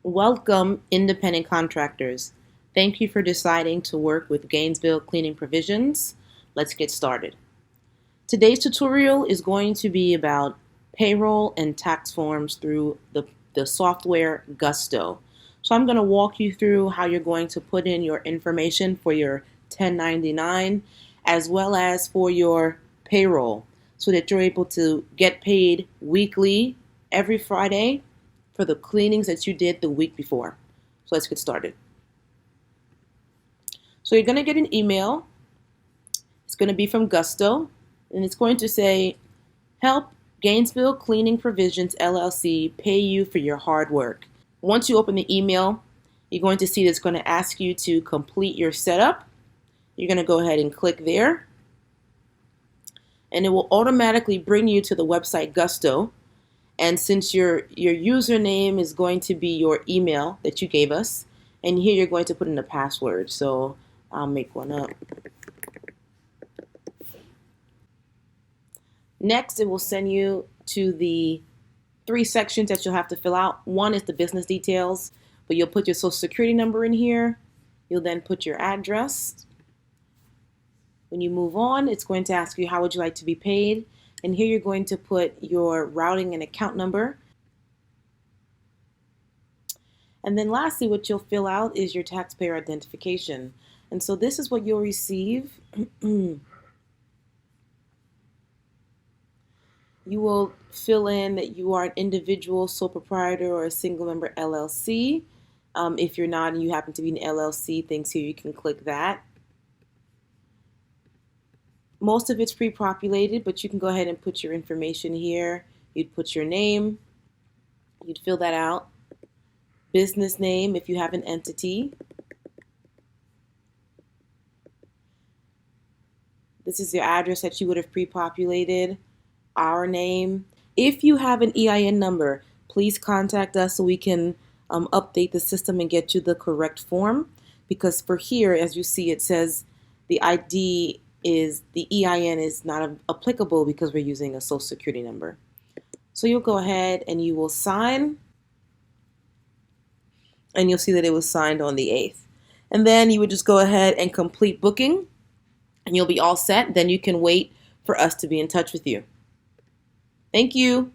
Welcome, independent contractors. Thank you for deciding to work with Gainesville Cleaning Provisions. Let's get started. Today's tutorial is going to be about payroll and tax forms through the software Gusto. So I'm going to walk you through how you're going to put in your information for your 1099 as well as for your payroll so that you're able to get paid weekly every Friday for the cleanings that you did the week before. So let's get started. So you're going to get an email. It's going to be from Gusto, and it's going to say, "Help Gainesville Cleaning Provisions LLC pay you for your hard work." Once you open the email, you're going to see that it's going to ask you to complete your setup. You're going to go ahead and click there, and it will automatically bring you to the website Gusto. And since your username is going to be your email that you gave us, and here you're going to put in a password. So I'll make one up. Next, it will send you to the 3 sections that you'll have to fill out. One is the business details, but you'll put your social security number in here. You'll then put your address. When you move on, it's going to ask you how would you like to be paid. And here you're going to put your routing and account number. And then lastly, what you'll fill out is your taxpayer identification. And so this is what you'll receive. You will fill in that you are an individual, sole proprietor, or a single member LLC. If you're not and you happen to be an LLC, things here, you can click that. Most of it's pre-populated, but you can go ahead and put your information here. You'd put your name. You'd fill that out. Business name if you have an entity. This is your address that you would have pre-populated. Our name. If you have an EIN number, please contact us so we can update the system and get you the correct form. Because for here, as you see, it says the EIN is not applicable because we're using a social security number. So you'll go ahead and you will sign, and you'll see that it was signed on the 8th. And then you would just go ahead and complete booking, and you'll be all set. Then you can wait for us to be in touch with you. Thank you.